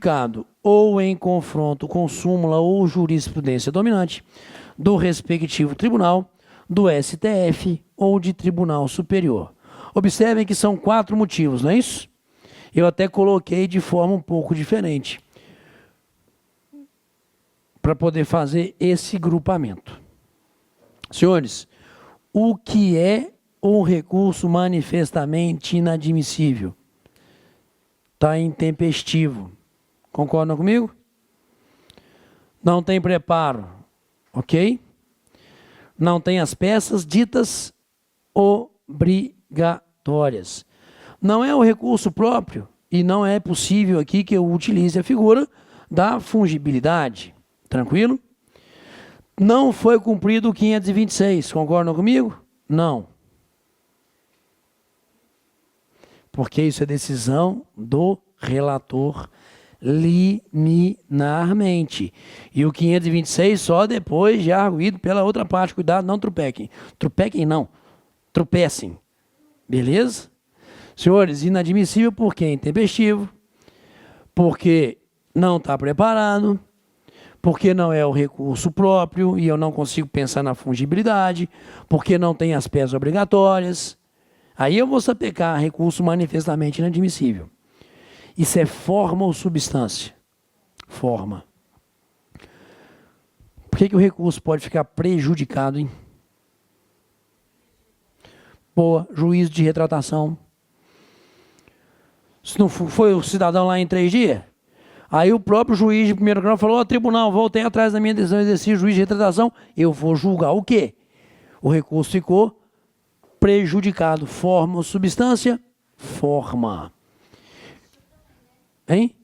prejudicado ou em confronto com súmula ou jurisprudência dominante do respectivo tribunal, do STF ou de tribunal superior. Observem que são 4 motivos, não é isso? Eu até coloquei de forma um pouco diferente para poder fazer esse grupamento. Senhores, o que é um recurso manifestamente inadmissível? Está intempestivo. Concordam comigo? Não tem preparo, ok? Não tem as peças ditas obrigatórias. Não é o recurso próprio e não é possível aqui que eu utilize a figura da fungibilidade. Tranquilo? Não foi cumprido o 526. Concordam comigo? Não. Porque isso é decisão do relator liminarmente. E o 526 só depois de arguído pela outra parte. Cuidado, não tropequem. Tropequem não. Tropecem. Beleza? Senhores, inadmissível porque é intempestivo, porque não está preparado, porque não é o recurso próprio e eu não consigo pensar na fungibilidade, porque não tem as peças obrigatórias. Aí eu vou sapecar recurso manifestamente inadmissível. Isso é forma ou substância? Forma. Por que o recurso pode ficar prejudicado, hein? Boa, juízo de retratação. Se não foi o cidadão lá em 3 dias, aí o próprio juiz de primeiro grau falou, tribunal, voltei atrás da minha decisão, exerci juiz de retratação, eu vou julgar o quê? O recurso ficou prejudicado. Forma ou substância? Forma. Hein?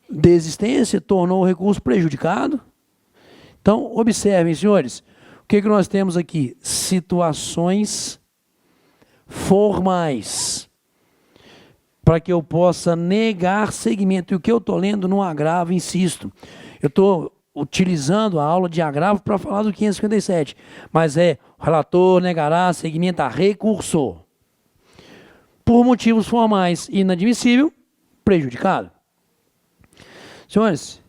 Desistência tornou o recurso prejudicado. Então, observem, senhores, o que nós temos aqui? Situações formais, para que eu possa negar seguimento. E o que eu estou lendo no agravo, insisto, eu estou utilizando a aula de agravo para falar do 557, mas o relator negará seguimento a recurso por motivos formais, inadmissível, prejudicado. Senhores,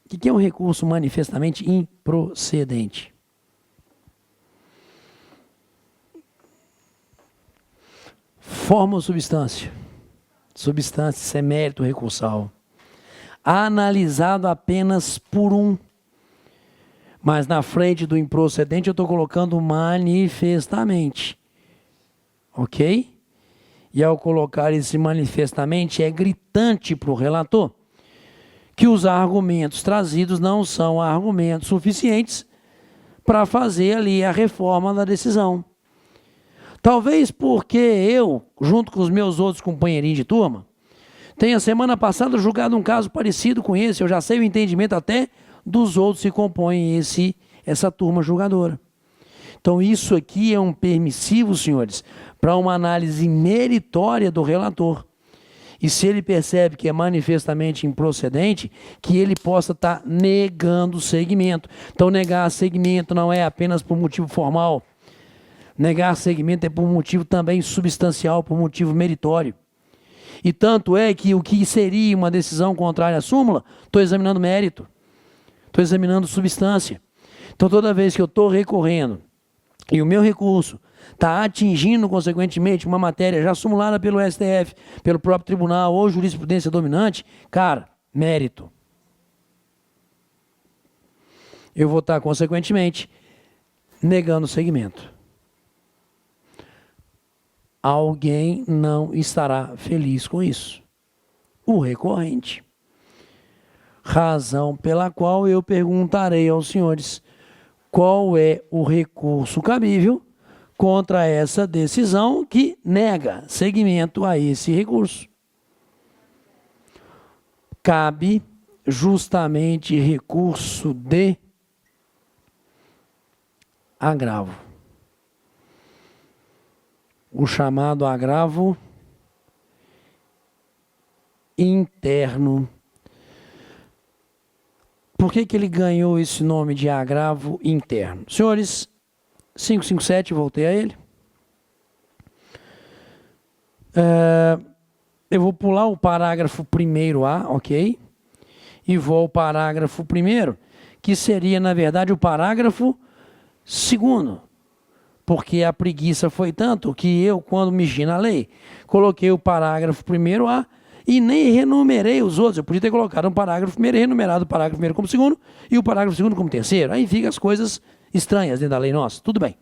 o que é um recurso manifestamente improcedente? Forma ou substância? Substância, isso é mérito recursal. Analisado apenas por um. Mas na frente do improcedente eu estou colocando manifestamente. Ok? E ao colocar esse manifestamente é gritante para o relator que os argumentos trazidos não são argumentos suficientes para fazer ali a reforma da decisão. Talvez porque eu, junto com os meus outros companheirinhos de turma, tenha semana passada julgado um caso parecido com esse, eu já sei o entendimento até dos outros que compõem essa turma julgadora. Então isso aqui é um permissivo, senhores, para uma análise meritória do relator. E se ele percebe que é manifestamente improcedente, que ele possa estar negando o segmento. Então negar segmento não é apenas por motivo formal. Negar segmento é por motivo também substancial, por motivo meritório. E tanto é que o que seria uma decisão contrária à súmula, estou examinando mérito, estou examinando substância. Então toda vez que eu estou recorrendo e o meu recurso está atingindo, consequentemente, uma matéria já sumulada pelo STF, pelo próprio tribunal ou jurisprudência dominante, cara, mérito. Eu vou estar, consequentemente, negando o segmento. Alguém não estará feliz com isso. O recorrente. Razão pela qual eu perguntarei aos senhores qual é o recurso cabível contra essa decisão que nega seguimento a esse recurso. Cabe justamente recurso de agravo. O chamado agravo interno. Por que ele ganhou esse nome de agravo interno? Senhores, 557, voltei a ele. Eu vou pular o parágrafo 1º A, ok? e vou ao parágrafo 1º, que seria, na verdade, o parágrafo 2º. Porque a preguiça foi tanto que eu, quando mexi na lei, coloquei o parágrafo 1º A e nem renumerei os outros. Eu podia ter colocado um parágrafo 1º, renumerado o parágrafo 1º como 2º e o parágrafo 2º como 3º. Aí fica as coisas estranhas dentro da lei nossa. Tudo bem.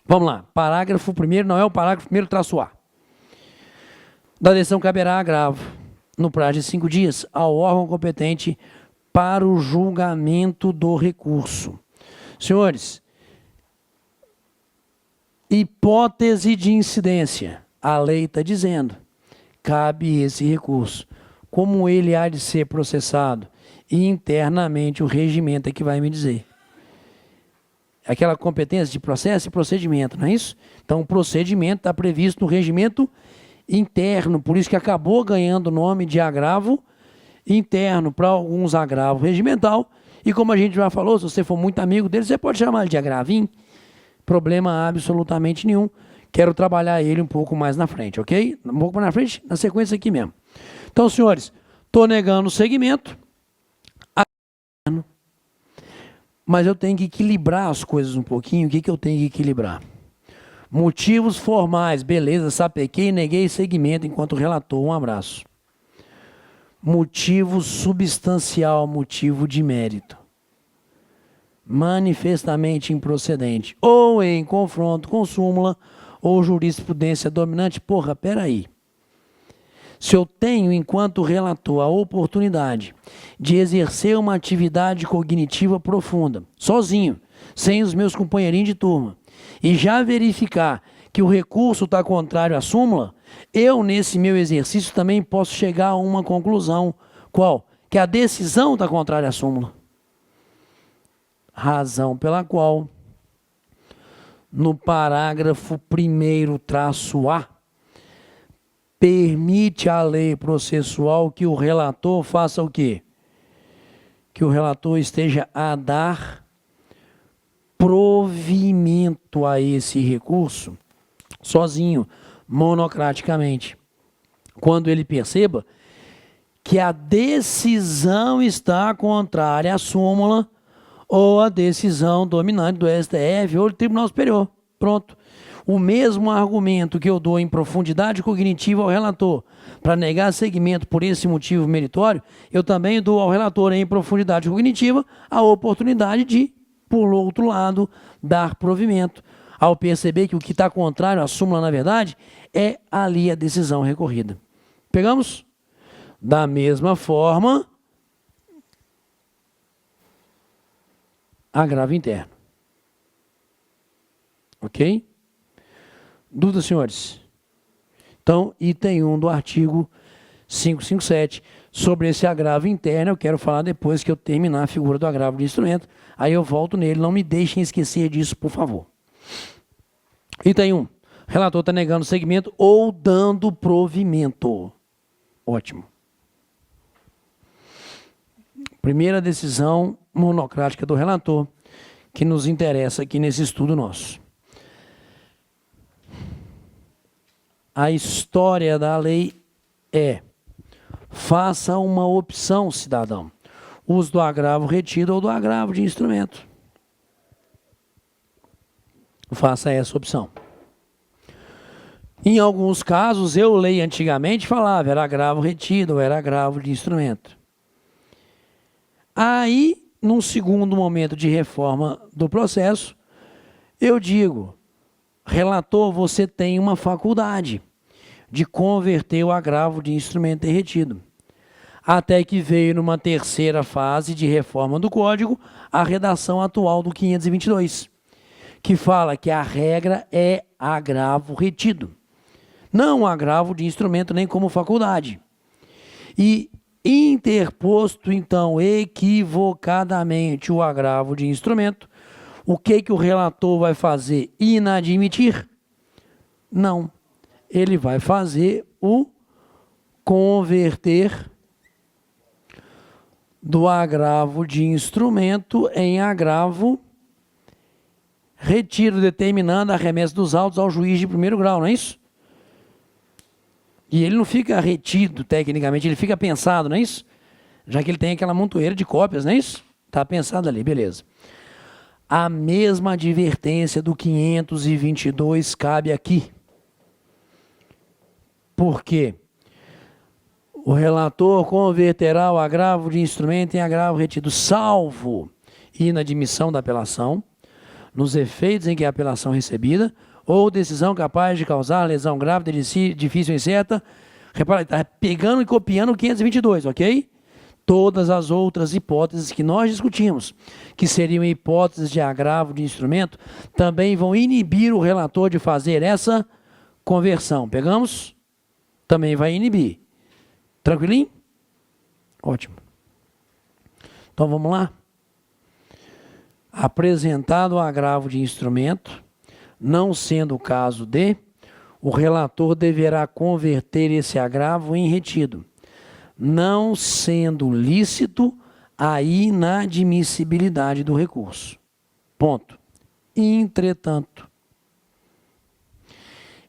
Vamos lá. Parágrafo 1º não é o parágrafo 1º traço A. Da decisão caberá agravo, no prazo de 5 dias, ao órgão competente para o julgamento do recurso. Senhores, hipótese de incidência. A lei está dizendo, cabe esse recurso. Como ele há de ser processado? E internamente o regimento é que vai me dizer. Aquela competência de processo e procedimento, não é isso? Então o procedimento está previsto no regimento interno, por isso que acabou ganhando o nome de agravo interno, para alguns agravo regimental, e como a gente já falou, se você for muito amigo dele, você pode chamar ele de agravinho, problema absolutamente nenhum. Quero trabalhar ele um pouco mais na frente, ok? Um pouco mais na frente, na sequência aqui mesmo. Então, senhores, estou negando o segmento, mas eu tenho que equilibrar as coisas um pouquinho. O que eu tenho que equilibrar? Motivos formais, beleza, sapequei e neguei segmento enquanto relator, um abraço. Motivo substancial, motivo de mérito. Manifestamente improcedente, ou em confronto com súmula, ou jurisprudência dominante. Porra, peraí. Se eu tenho, enquanto relator, a oportunidade de exercer uma atividade cognitiva profunda, sozinho, sem os meus companheirinhos de turma, e já verificar que o recurso está contrário à súmula, eu, nesse meu exercício, também posso chegar a uma conclusão. Qual? Que a decisão está contrária à súmula. Razão pela qual, no parágrafo 1º traço A, permite a lei processual que o relator faça o quê? Que o relator esteja a dar provimento a esse recurso, sozinho, monocraticamente. Quando ele perceba que a decisão está contrária à súmula ou a decisão dominante do STF ou do Tribunal Superior. Pronto. O mesmo argumento que eu dou em profundidade cognitiva ao relator para negar segmento por esse motivo meritório, eu também dou ao relator em profundidade cognitiva a oportunidade de, por outro lado, dar provimento, ao perceber que o que está contrário à súmula, na verdade, é ali a decisão recorrida. Pegamos? Da mesma forma, agravo interno. Ok? Dúvidas, senhores? Então, item 1 do artigo 557, sobre esse agravo interno, eu quero falar depois que eu terminar a figura do agravo de instrumento, aí eu volto nele, não me deixem esquecer disso, por favor. Item 1, relator está negando segmento ou dando provimento. Ótimo. Primeira decisão monocrática do relator, que nos interessa aqui nesse estudo nosso. A história da lei é: faça uma opção, cidadão. Uso do agravo retido ou do agravo de instrumento. Faça essa opção. Em alguns casos, eu leio antigamente, falava, era agravo retido ou era agravo de instrumento. Aí, num segundo momento de reforma do processo, eu digo: relator, você tem uma faculdade de converter o agravo de instrumento em retido. Até que veio numa terceira fase de reforma do Código, a redação atual do 522, que fala que a regra é agravo retido, não agravo de instrumento nem como faculdade. E interposto, então, equivocadamente o agravo de instrumento, o que o relator vai fazer? Inadmitir? Não. Ele vai fazer o converter do agravo de instrumento em agravo retido, determinando a remessa dos autos ao juiz de primeiro grau, não é isso? E ele não fica retido tecnicamente, ele fica pensado, não é isso? Já que ele tem aquela montoeira de cópias, não é isso? Está pensado ali, beleza. A mesma advertência do 522 cabe aqui. Por quê? O relator converterá o agravo de instrumento em agravo retido, salvo inadmissão da apelação, nos efeitos em que a apelação recebida, ou decisão capaz de causar lesão grave, difícil ou incerta. Repara, está pegando e copiando o 522, ok? Todas as outras hipóteses que nós discutimos, que seriam hipóteses de agravo de instrumento, também vão inibir o relator de fazer essa conversão. Pegamos? Também vai inibir. Tranquilinho? Ótimo. Então vamos lá. Apresentado o agravo de instrumento, não sendo o caso de, o relator deverá converter esse agravo em retido, não sendo lícito a inadmissibilidade do recurso. Ponto. Entretanto,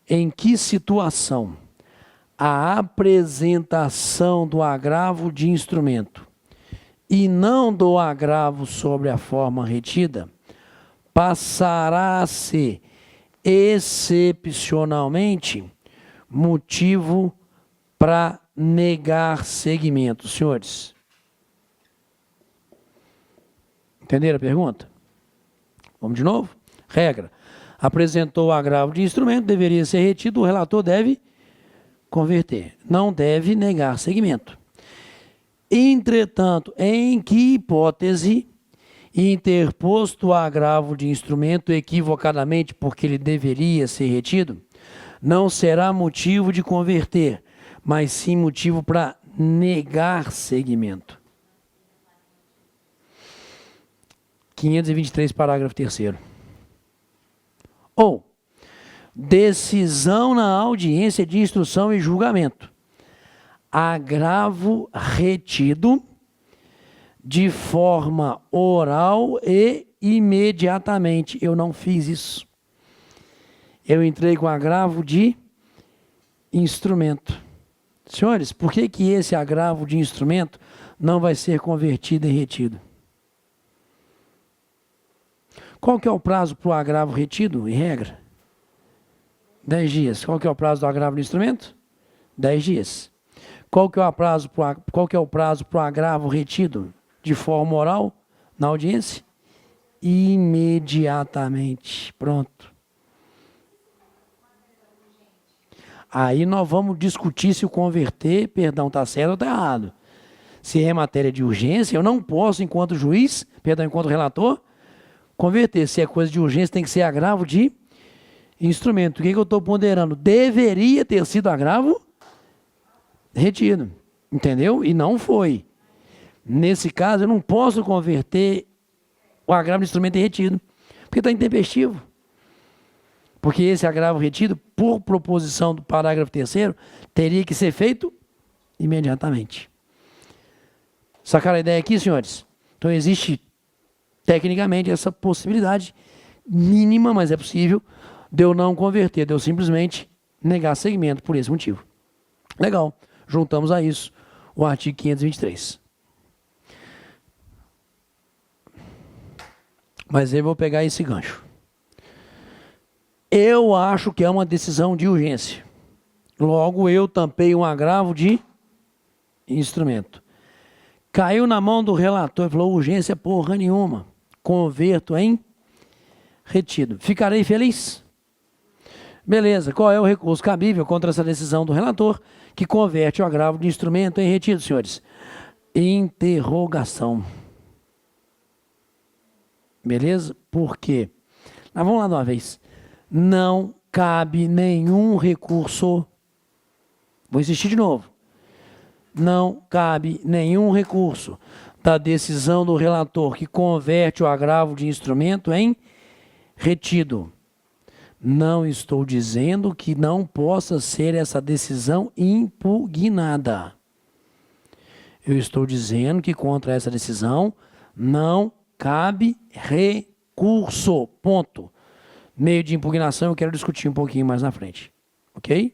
em que situação a apresentação do agravo de instrumento e não do agravo sobre a forma retida passará a ser excepcionalmente motivo para negar seguimento, senhores? Entenderam a pergunta? Vamos de novo? Regra. Apresentou o agravo de instrumento, deveria ser retido, o relator deve converter. Não deve negar seguimento. Entretanto, em que hipótese, interposto o agravo de instrumento equivocadamente porque ele deveria ser retido, não será motivo de converter, mas sim motivo para negar seguimento. 523, parágrafo 3º. Ou, decisão na audiência de instrução e julgamento. Agravo retido de forma oral e imediatamente. Eu não fiz isso. Eu entrei com agravo de instrumento. Senhores, por que que esse agravo de instrumento não vai ser convertido em retido? Qual que é o prazo para o agravo retido, em regra? 10 dias. Qual que é o prazo do agravo do instrumento? 10 dias. Qual que é o prazo para o agravo retido de forma oral na audiência? Imediatamente. Pronto. Aí nós vamos discutir se o converter, perdão, está certo ou está errado. Se é matéria de urgência, eu não posso, enquanto juiz, perdão, enquanto relator, converter. Se é coisa de urgência, tem que ser agravo de instrumento. O que eu estou ponderando? Deveria ter sido agravo retido. Entendeu? E não foi. Nesse caso, eu não posso converter o agravo de instrumento em retido, porque está intempestivo. Porque esse agravo retido, por proposição do parágrafo 3º, teria que ser feito imediatamente. Sacaram a ideia aqui, senhores? Então existe, tecnicamente, essa possibilidade mínima, mas é possível, de eu não converter, de eu simplesmente negar seguimento por esse motivo. Legal. Juntamos a isso o artigo 523. Mas eu vou pegar esse gancho. Eu acho que é uma decisão de urgência. Logo, eu tampei um agravo de instrumento. Caiu na mão do relator e falou, urgência porra nenhuma. Converto em retido. Ficarei feliz? Beleza. Qual é o recurso cabível contra essa decisão do relator que converte o agravo de instrumento em retido, senhores? Interrogação. Beleza? Por quê? Nós vamos lá de uma vez. Não cabe nenhum recurso. Vou insistir de novo. Não cabe nenhum recurso da decisão do relator que converte o agravo de instrumento em retido. Não estou dizendo que não possa ser essa decisão impugnada. Eu estou dizendo que contra essa decisão não cabe recurso. Ponto. Meio de impugnação eu quero discutir um pouquinho mais na frente. Ok?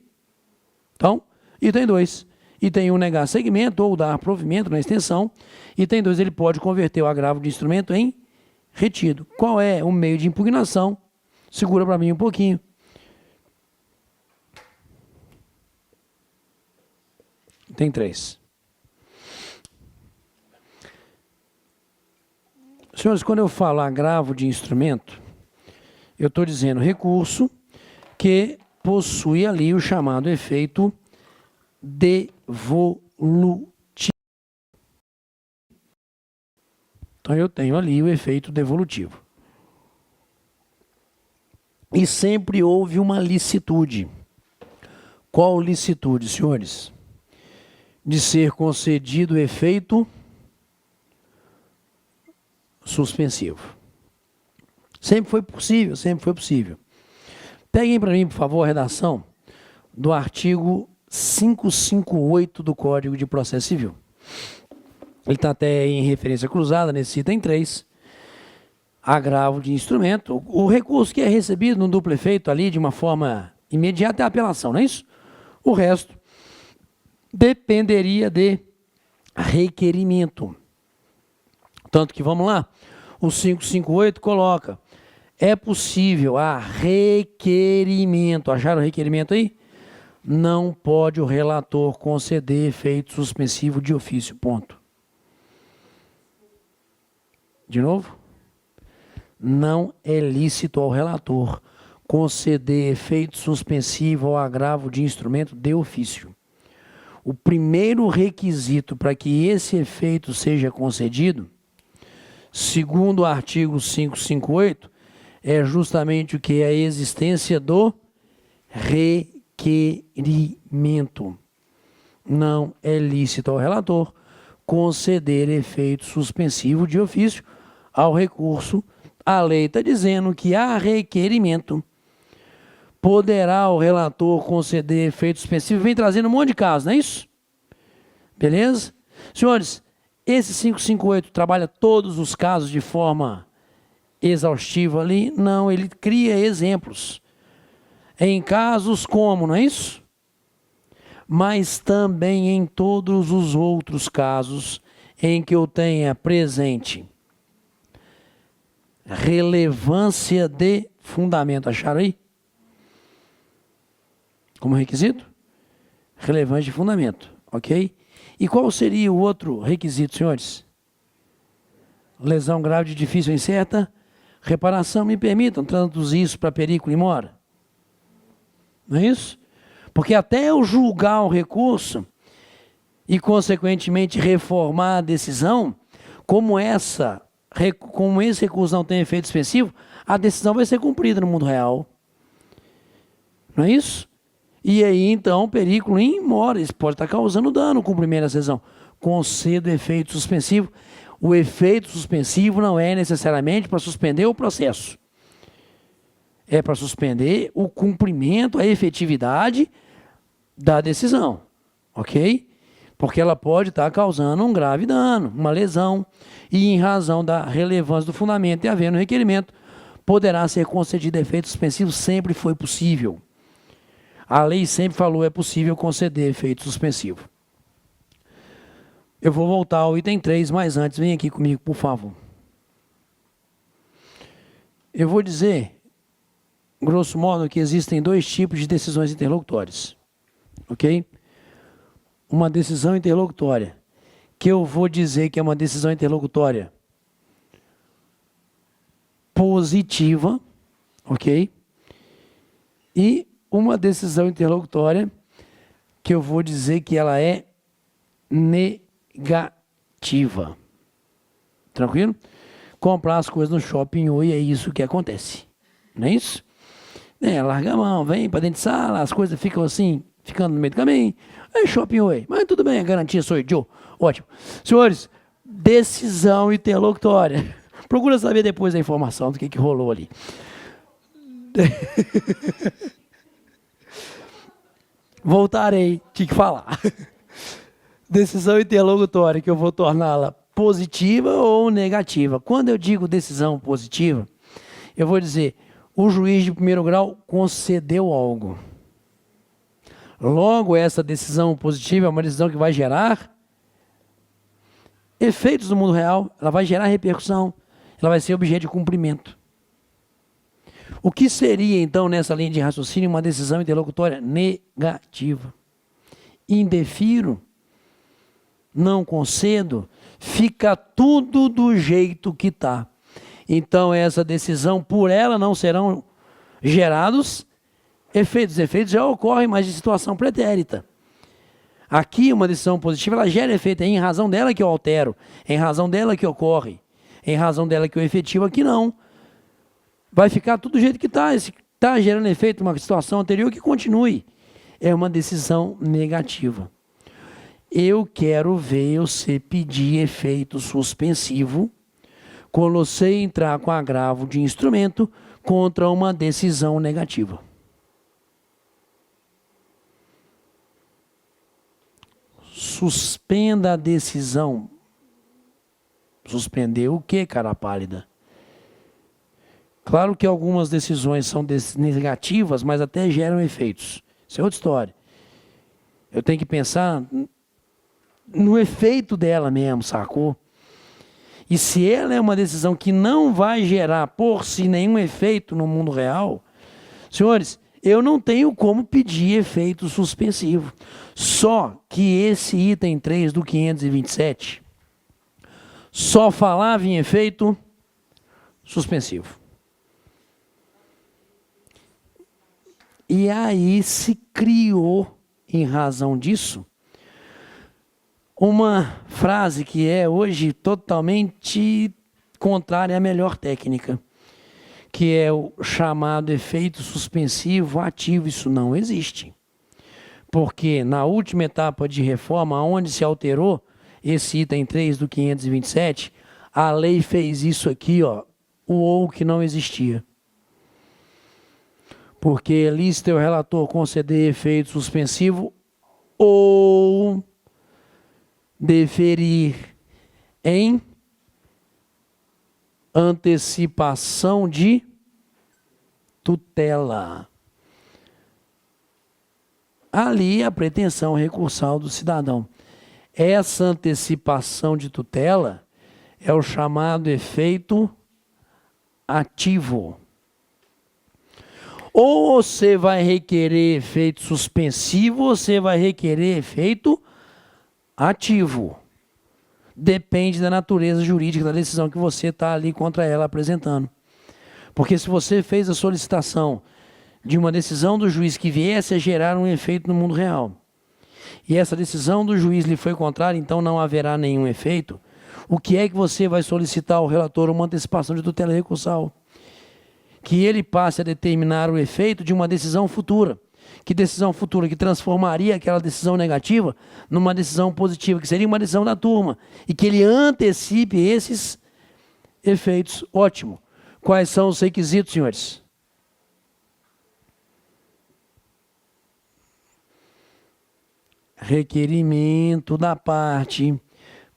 Então, item 2. Item 1, negar segmento ou dar provimento na extensão. Item 2, ele pode converter o agravo de instrumento em retido. Qual é o meio de impugnação? Segura para mim um pouquinho. Tem 3. Senhores, quando eu falo agravo de instrumento, eu estou dizendo recurso que possui ali o chamado efeito devolutivo. Então, eu tenho ali o efeito devolutivo. E sempre houve uma licitude. Qual licitude, senhores? De ser concedido o efeito suspensivo. Sempre foi possível, sempre foi possível. Peguem para mim, por favor, a redação do artigo 558 do Código de Processo Civil. Ele está até em referência cruzada, nesse item 3. Agravo de instrumento. O recurso que é recebido no duplo efeito ali de uma forma imediata é a apelação, não é isso? O resto dependeria de requerimento. Tanto que, vamos lá, o 558 coloca, é possível a requerimento, acharam o requerimento aí? Não pode o relator conceder efeito suspensivo de ofício, ponto. De novo? Não é lícito ao relator conceder efeito suspensivo ao agravo de instrumento de ofício. O primeiro requisito para que esse efeito seja concedido, segundo o artigo 558, é justamente o que? A existência do requerimento. Não é lícito ao relator conceder efeito suspensivo de ofício ao recurso. A lei está dizendo que a requerimento poderá o relator conceder efeito suspensivo. Vem trazendo um monte de casos, não é isso? Beleza? Senhores, esse 558 trabalha todos os casos de forma exaustiva ali? Não, ele cria exemplos. Em casos como, não é isso? Mas também em todos os outros casos em que eu tenha presente relevância de fundamento. Acharam aí? Como requisito? Relevância de fundamento, ok? E qual seria o outro requisito, senhores? Lesão grave de difícil ou incerta. Reparação, me permitam traduzir isso para perículo e mora. Não é isso? Porque até eu julgar o recurso e, consequentemente, reformar a decisão, como esse recurso não tem efeito suspensivo, a decisão vai ser cumprida no mundo real. Não é isso? E aí, então, perículo in mora, isso pode estar causando dano com a primeira decisão. Concedo efeito suspensivo. O efeito suspensivo não é necessariamente para suspender o processo. É para suspender o cumprimento, a efetividade da decisão. Ok? Porque ela pode estar causando um grave dano, uma lesão. E em razão da relevância do fundamento e havendo requerimento, poderá ser concedido efeito suspensivo, sempre foi possível. A lei sempre falou é possível conceder efeito suspensivo. Eu vou voltar ao item 3, mas antes, vem aqui comigo, por favor. Eu vou dizer, grosso modo, que existem dois tipos de decisões interlocutórias. Ok? Uma decisão interlocutória, que eu vou dizer que é uma decisão interlocutória positiva, ok? E uma decisão interlocutória que eu vou dizer que ela é negativa. Tranquilo? Comprar as coisas no shopping hoje é isso que acontece. Não é isso? Larga a mão, vem para dentro de sala, as coisas ficam assim, ficando no meio do caminho. É shopping hoje. Mas tudo bem, a garantia sou eu. Ótimo. Senhores, decisão interlocutória. Procura saber depois a informação do que rolou ali. Voltarei, tinha que falar. Decisão interlocutória, que eu vou torná-la positiva ou negativa. Quando eu digo decisão positiva, eu vou dizer, o juiz de primeiro grau concedeu algo. Logo, essa decisão positiva é uma decisão que vai gerar efeitos no mundo real, ela vai gerar repercussão, ela vai ser objeto de cumprimento. O que seria, então, nessa linha de raciocínio, uma decisão interlocutória negativa? Indefiro, não concedo, fica tudo do jeito que está. Então, essa decisão, por ela, não serão gerados efeitos. Os efeitos já ocorrem, mas de situação pretérita. Aqui, uma decisão positiva, ela gera efeito, é em razão dela que eu altero, é em razão dela que ocorre, é em razão dela que eu efetivo, aqui não. Vai ficar tudo do jeito que está. Se está gerando efeito numa situação anterior, que continue. É uma decisão negativa. Eu quero ver você pedir efeito suspensivo quando você entrar com agravo de instrumento contra uma decisão negativa. Suspenda a decisão. Suspender o quê, cara pálida? Claro que algumas decisões são negativas, mas até geram efeitos. Isso é outra história. Eu tenho que pensar no efeito dela mesmo, sacou? E se ela é uma decisão que não vai gerar por si nenhum efeito no mundo real, senhores, eu não tenho como pedir efeito suspensivo. Só que esse item 3 do 527 só falava em efeito suspensivo. E aí se criou, em razão disso, uma frase que é hoje totalmente contrária à melhor técnica, que é o chamado efeito suspensivo ativo. Isso não existe. Porque na última etapa de reforma, onde se alterou esse item 3 do 527, a lei fez isso aqui, ó, o ou que não existia. Porque é lícito o relator conceder efeito suspensivo ou deferir em antecipação de tutela. Ali a pretensão recursal do cidadão. Essa antecipação de tutela é o chamado efeito ativo. Ou você vai requerer efeito suspensivo, ou você vai requerer efeito ativo. Depende da natureza jurídica da decisão que você está ali contra ela apresentando. Porque se você fez a solicitação de uma decisão do juiz que viesse a gerar um efeito no mundo real, e essa decisão do juiz lhe foi contrária, então não haverá nenhum efeito, o que é que você vai solicitar ao relator? Uma antecipação de tutela recursal. Que ele passe a determinar o efeito de uma decisão futura. Que decisão futura? Que transformaria aquela decisão negativa numa decisão positiva, que seria uma decisão da turma. E que ele antecipe esses efeitos. Ótimo. Quais são os requisitos, senhores? Requerimento da parte,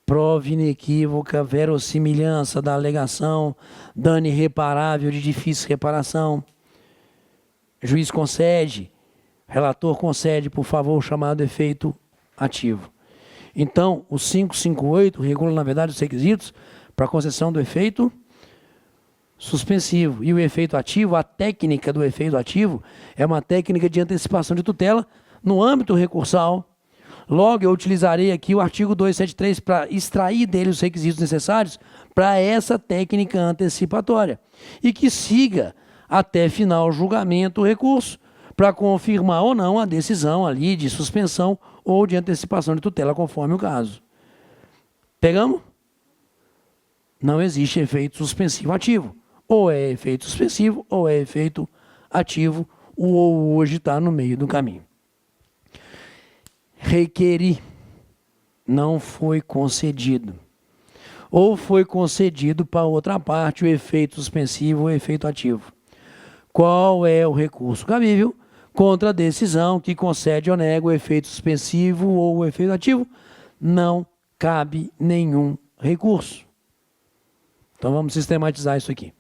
prova inequívoca, verossimilhança da alegação, dano irreparável de difícil reparação. Juiz concede, relator concede, por favor, o chamado efeito ativo. Então, o 558 regula, na verdade, os requisitos para a concessão do efeito suspensivo. E o efeito ativo, a técnica do efeito ativo, é uma técnica de antecipação de tutela no âmbito recursal. Logo, eu utilizarei aqui o artigo 273 para extrair dele os requisitos necessários para essa técnica antecipatória. E que siga até final julgamento o recurso para confirmar ou não a decisão ali de suspensão ou de antecipação de tutela, conforme o caso. Pegamos? Não existe efeito suspensivo ativo. Ou é efeito suspensivo ou é efeito ativo. O ou hoje está no meio do caminho. Requeri, não foi concedido. Ou foi concedido para outra parte o efeito suspensivo ou efeito ativo. Qual é o recurso cabível contra a decisão que concede ou nega o efeito suspensivo ou o efeito ativo? Não cabe nenhum recurso. Então vamos sistematizar isso aqui.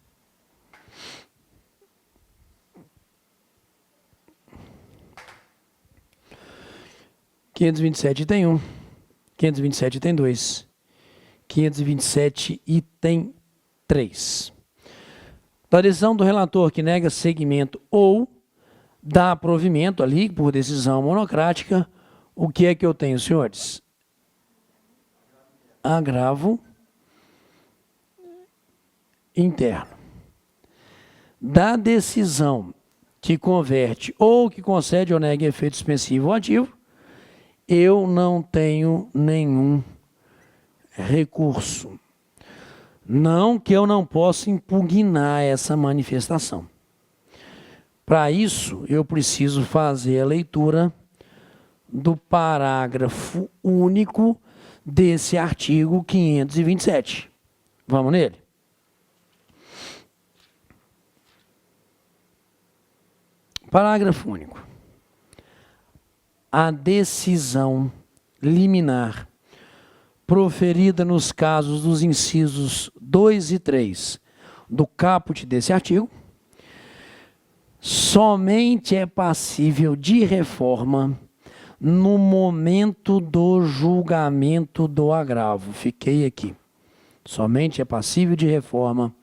527 item 1, 527 item 2, 527 item 3. Da decisão do relator que nega seguimento ou dá provimento ali por decisão monocrática, o que é que eu tenho, senhores? Agravo interno. Da decisão que converte ou que concede ou nega efeito suspensivo ou ativo, eu não tenho nenhum recurso. Não que eu não possa impugnar essa manifestação. Para isso, eu preciso fazer a leitura do parágrafo único desse artigo 527. Vamos nele? Parágrafo único. A decisão liminar proferida nos casos dos incisos 2 e 3 do caput desse artigo somente é passível de reforma no momento do julgamento do agravo. Fiquei aqui. Somente é passível de reforma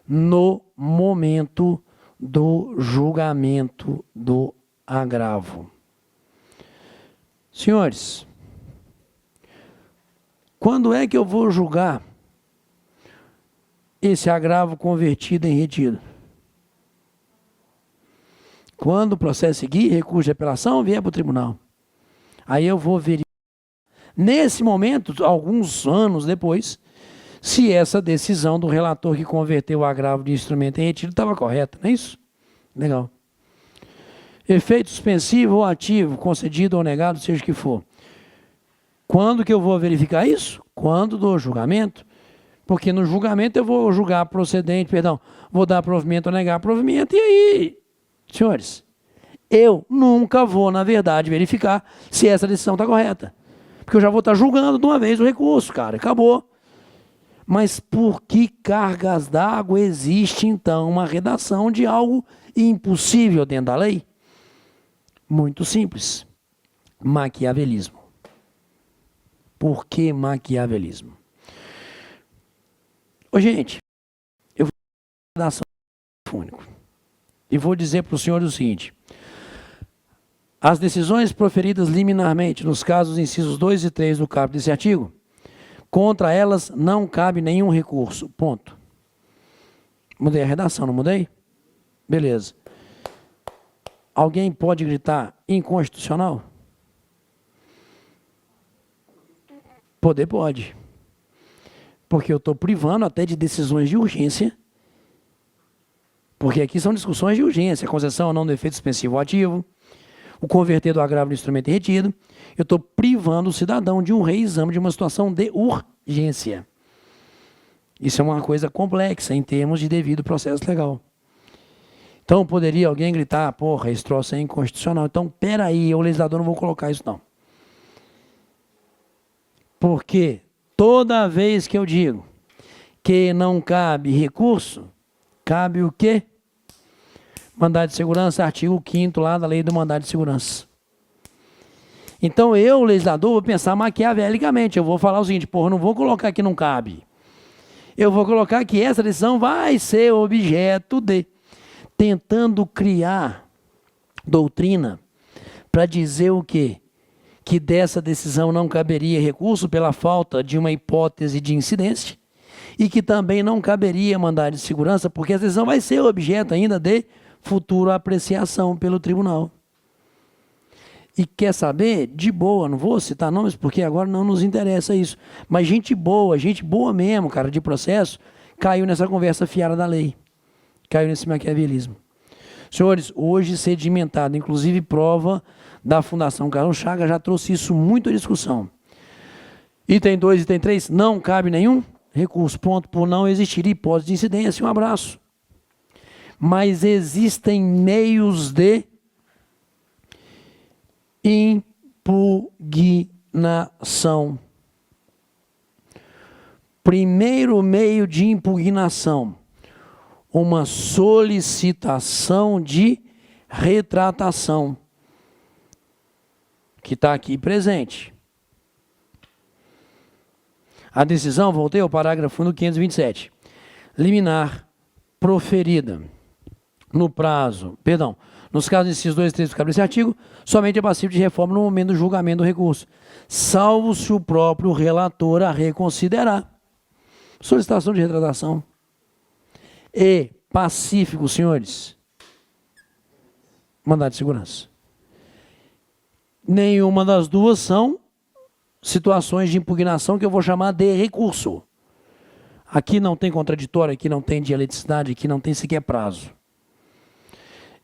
no momento do julgamento do agravo. Senhores, quando é que eu vou julgar esse agravo convertido em retido? Quando o processo seguir, recurso de apelação, vier para o tribunal. Aí eu vou verificar, nesse momento, alguns anos depois, se essa decisão do relator que converteu o agravo de instrumento em retido estava correta, não é isso? Legal. Efeito suspensivo ou ativo, concedido ou negado, seja o que for. Quando que eu vou verificar isso? Quando do julgamento. Porque no julgamento eu vou julgar procedente, vou dar provimento ou negar provimento, e aí, senhores, eu nunca vou, na verdade, verificar se essa decisão está correta. Porque eu já vou estar julgando de uma vez o recurso, cara, acabou. Mas por que cargas d'água existe, então, uma redação de algo impossível dentro da lei? Muito simples. Maquiavelismo. Por que maquiavelismo? Ô, gente, eu vou dar a redação único. E vou dizer para os senhores o seguinte. As decisões proferidas liminarmente nos casos incisos 2 e 3 do caput desse artigo, contra elas não cabe nenhum recurso. Ponto. Mudei a redação, não mudei? Beleza. Alguém pode gritar inconstitucional? Poder pode. Porque eu estou privando até de decisões de urgência. Porque aqui são discussões de urgência. A concessão ou não do efeito suspensivo ativo. O converter do agravo do instrumento em retido. Eu estou privando o cidadão de um reexame de uma situação de urgência. Isso é uma coisa complexa em termos de devido processo legal. Então, poderia alguém gritar, porra, esse troço é inconstitucional. Então, peraí, eu, legislador, não vou colocar isso, não. Porque toda vez que eu digo que não cabe recurso, cabe o quê? Mandado de segurança, artigo 5º lá da lei do mandado de segurança. Então, eu, legislador, vou pensar maquiavelicamente. Eu vou falar o seguinte, porra, não vou colocar que não cabe. Eu vou colocar que essa decisão vai ser objeto de... Tentando criar doutrina para dizer o quê? Que dessa decisão não caberia recurso pela falta de uma hipótese de incidência e que também não caberia mandado de segurança porque a decisão vai ser objeto ainda de futura apreciação pelo tribunal. E quer saber? De boa, não vou citar nomes porque agora não nos interessa isso, mas gente boa mesmo, cara, de processo, caiu nessa conversa fiada da lei. Caiu nesse maquiavelismo. Senhores, hoje sedimentado, inclusive prova da Fundação Carlos Chagas já trouxe isso muito à discussão. Item 2, item 3, não cabe nenhum recurso, ponto, por não existir hipótese de incidência, um abraço. Mas existem meios de impugnação. Primeiro meio de impugnação, uma solicitação de retratação. que está aqui presente. A decisão, voltei ao parágrafo no 527. Liminar proferida no prazo, perdão, nos casos de incisos 2 e 3 do capítulo desse artigo, somente é passível de reforma no momento do julgamento do recurso, salvo se o próprio relator a reconsiderar. Solicitação de retratação. E pacífico, senhores. Mandado de segurança. Nenhuma das duas são situações de impugnação que eu vou chamar de recurso. Aqui não tem contraditório, aqui não tem dialeticidade, aqui não tem sequer prazo.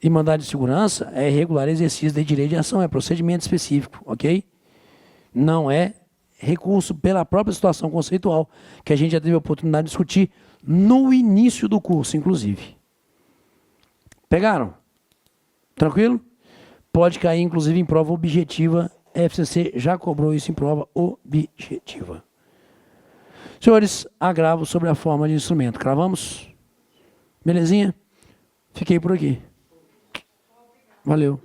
E mandado de segurança é regular exercício de direito de ação, é procedimento específico, ok? Não é recurso pela própria situação conceitual, que a gente já teve a oportunidade de discutir no início do curso, inclusive. Pegaram? Tranquilo? Pode cair, inclusive, em prova objetiva. FCC já cobrou isso em prova objetiva. Senhores, agravo sobre a forma de instrumento. Cravamos? Belezinha? Fiquei por aqui. Valeu.